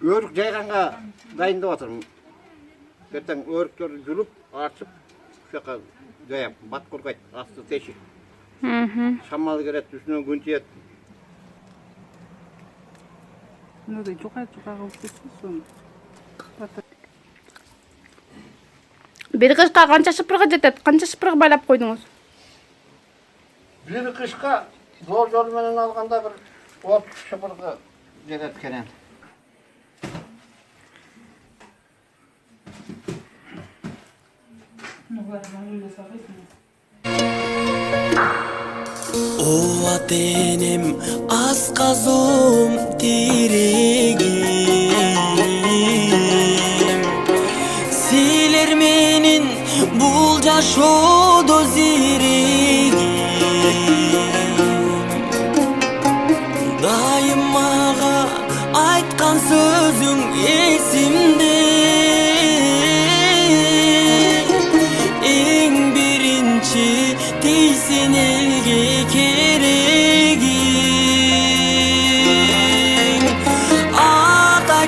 Өрік жайғанға дайындап жатырмын. Ертең өріктерді жүріп, аршып, шаққа жаяп, бат қорғайды, асты тешік. Шамалы керет, үстінен күн тиет. Мынадай жұқа қылып кетсін соны. Бері қышқа қанша шыпырға жетеді? Қанша шыпырға байлап қойдыңыз? Бері қышқа зор жолменен алғанда бір 30 шыпырға жетеді кенен. Ова тенем асқазым терегим Силер менин бул жашоодо зерегим Дайым мага айткан сөзүң эсимде Эң биринчи тийсен элге керегим Ата